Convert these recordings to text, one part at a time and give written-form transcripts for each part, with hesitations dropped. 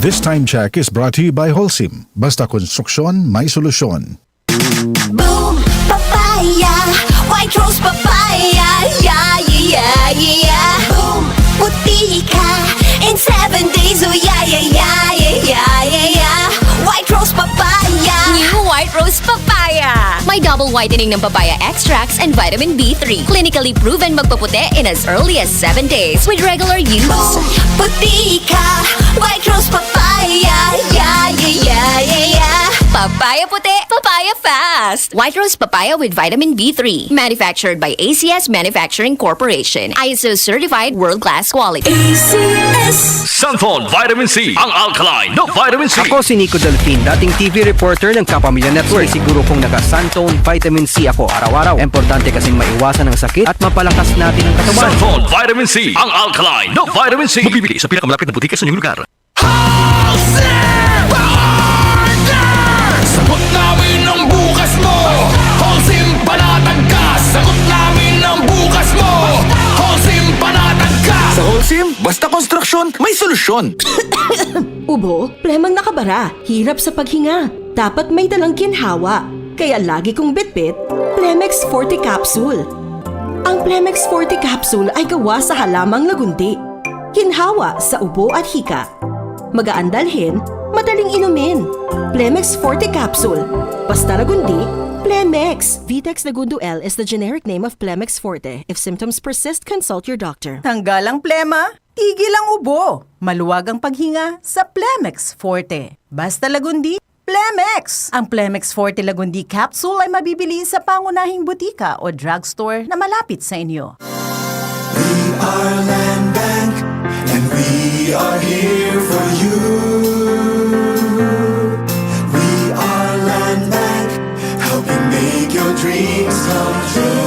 This time check is brought to you by Holcim. Basta konstruksyon, may solusyon. Boom, papaya, white rose papaya, yeah, yeah, yeah. Boom, puti ka in 7 days, oh yeah, yeah, yeah, yeah, yeah, yeah. White rose papaya. New White Rose Papaya. May double whitening ng papaya extracts and vitamin B3. Clinically proven magpaputi in as early as 7 days with regular use. Boom, puti ka, white rose papaya, yeah, yeah, yeah, yeah, yeah. Papaya puti, papaya fast. White Rose Papaya with vitamin B3. Manufactured by ACS Manufacturing Corporation. ISO certified world-class quality. ACS. Santon Vitamin C, ang alkaline no vitamin C. Ako si Nico Delfin, dating TV reporter ng Kapamilya Network. Siguro kong naka-Santone Vitamin C ako araw-araw. Importante kasing maiwasan ang sakit at mapalakas natin ang katawan. Santon Vitamin C, ang alkaline no vitamin C. Mabibili sa pinakamalapit na butika sa inyong lugar. Sagot namin ang bukas mo. Holcim panatag ka. Sagot namin ang bukas mo. Holcim panatag ka. Sa Holcim, basta konstruksyon, may solusyon. Ubo, plemang nakabara, hirap sa paghinga. Dapat may dalang ginhawa. Kaya lagi kong bitbit, Plemex Forte Capsule. Ang Plemex Forte Capsule ay gawa sa halamang lagundi. Ginhawa sa ubo at hika. Magaan dalhin, madaling inumin. Plemex Forte Capsule. Basta lagundi, Plemex. Vitex Lagundo L is the generic name of Plemex Forte. If symptoms persist, consult your doctor. Tanggal ang plema, tigil ang ubo. Maluwag ang paghinga sa Plemex Forte. Basta lagundi, Plemex. Ang Plemex Forte Lagundi Capsule ay mabibili sa pangunahing butika o drugstore na malapit sa inyo. We are Land Bank and we are here for you. We are Land Bank, helping make your dreams come true.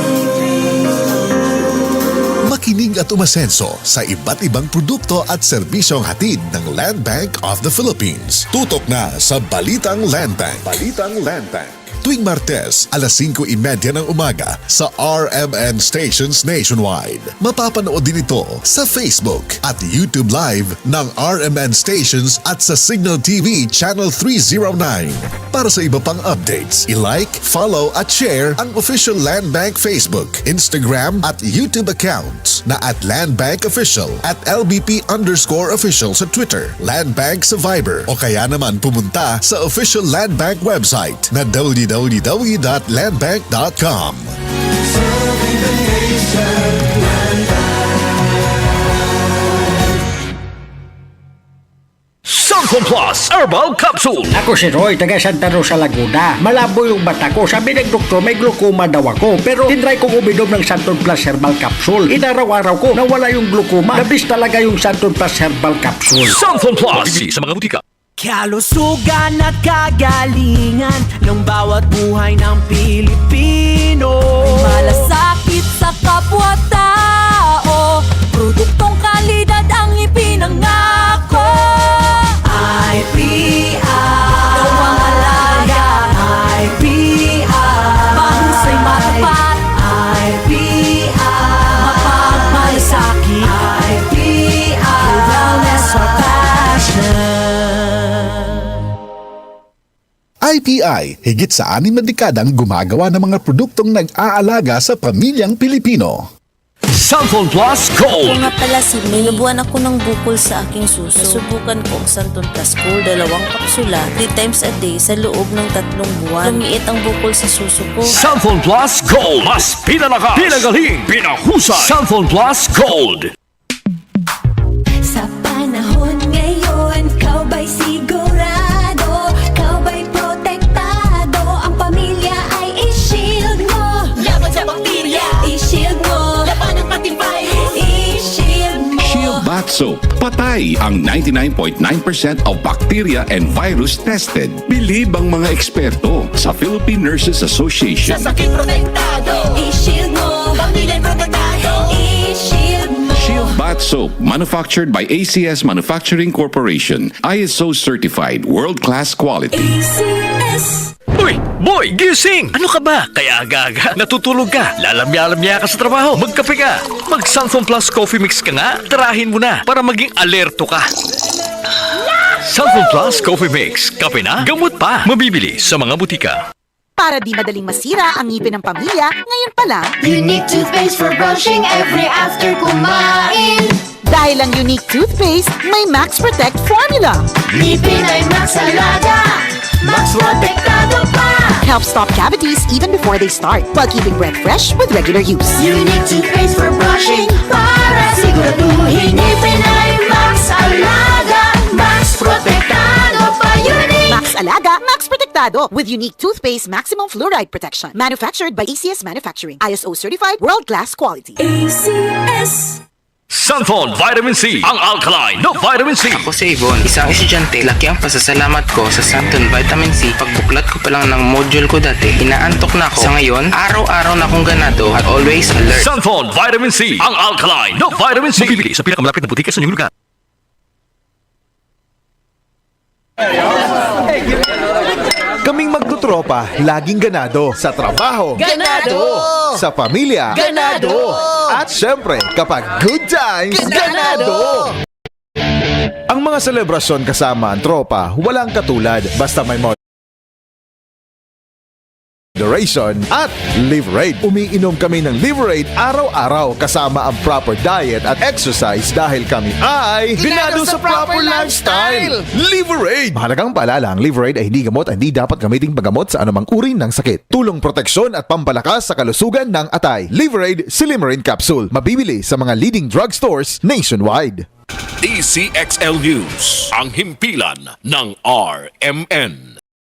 Makinig at umasenso sa iba't ibang produkto at serbisyong hatid ng Land Bank of the Philippines. Tutok na sa Balitang Land Bank. Balitang Land Bank. Tuwing Martes, alas 5:30 ng umaga sa RMN stations nationwide. Mapapanood din ito sa Facebook at YouTube Live ng RMN stations at sa Signal TV Channel 309. Para sa iba pang updates, i-like, follow at share ang official Land Bank Facebook, Instagram at YouTube accounts na at Land Bank Official at LBP_official sa Twitter, Land Bank sa Viber o kaya naman pumunta sa official Land Bank website na www.landbank.com. Serving the nation, Land Santon Plus Herbal Capsule. Ako si Roy, taga Santa Rosa, Laguna. Malabo yung mata ko. Sabi ng doktor, may glaucoma daw ako. Pero tinry kong uminom ng Santon Plus Herbal Capsule. Inaraw-araw ko, nawala yung glaucoma. Nabis talaga yung Santon Plus Herbal Capsule. Santon Plus. Mabibili sa mga butika. Kalusugan at kagalingan ng bawat buhay ng Pilipino. Malasakit sa kapwa-tao, produktong kalidad ang ipinangako. IPI, Gawang alaga, IPI, mahusay matapat, IPI, mapagmalasakit, IPI, wellness or passion. IPI, higit sa 6 na dekadang gumagawa ng mga produktong nag-aalaga sa pamilyang Pilipino. Santon Plus Ako Gold. nga pala si May. Nabuhan ako ng bukol sa aking suso. Nasubukan ko ang Santon Plus Gold, 2 kapsula, 3 times a day sa loob ng 3 buwan. Lumiit ang bukol sa suso ko. Santon Plus Gold. Mas pinalakas, pinagaling, pinahusay. Santon Plus Gold. Sa panahon ngayon, kau ba'y sigurado? Kau ba'y protektado? Ang pamilya ay i-shield mo. Laban sa bakterya, i-shield mo. Laban ng pating virus, i-shield mo. Shield Bath Soap. Patay ang 99.9% of bacteria and virus tested. Bilib ang mga eksperto sa Philippine Nurses Association. Sa sakit protektado, i-shield mo. Pamilya protektado, i-shield mo. Shield Bath Soap, manufactured by ACS Manufacturing Corporation. ISO certified, world-class quality. ACS. Uy, boy, gising! Ano ka ba? Kaya aga-aga, natutulog ka, lalamya-lamya ka sa trabaho, magkape ka. Mag Santon Plus Coffee Mix ka nga, tarahin mo na para maging alerto ka. Santon Plus Coffee Mix. Kape na, gamot pa. Mabibili sa mga butika. Para di madaling masira ang ngipin ng pamilya, ngayon pa lang, Unique toothpaste for brushing every after kumain. dahil ang unique toothpaste, may Max Protect formula. Ngipin ay Max Alaga, Max Protektado pa. Helps stop cavities even before they start, while keeping breath fresh with regular use. Unique toothpaste for brushing para siguraduhin ngipin ay Max Alaga, Max Protektado pa. Unique. Max Alaga, Max Protectado with unique toothpaste maximum fluoride protection. Manufactured by ACS Manufacturing. ISO certified world-class quality. ACS. Santon Vitamin C, ang alkaline na vitamin C. Ako si Yvonne, isang estudyante. Laki ang pasasalamat ko sa Santon Vitamin C. Pagbuklat ko pa lang ng module ko dati, inaantok na ako. Sa ngayon, araw-araw na akong ganado at always alert. Santon Vitamin C, ang alkaline na vitamin C. Mabibili sa pinakamalapit na butika sa inyong lugar. Kaming magtutropa, laging ganado. Sa trabaho, Ganado! Sa pamilya, Ganado! At syempre, kapag good times, ganado! Ang mga selebrasyon kasama ang tropa, walang katulad. Basta may moderation at Liverade. Umiinom kami ng Liverade araw-araw kasama ang proper diet at exercise dahil kami ay ganado sa proper lifestyle. Liverade! Mahalagang paalala, ang Liverade ay hindi gamot at hindi dapat gamiting paggamot sa anumang uri ng sakit. Tulong proteksyon at pampalakas sa kalusugan ng atay. Liverade Silimarin Capsule. Mabibili sa mga leading drugstores nationwide. DCXL News, ang himpilan ng RMN.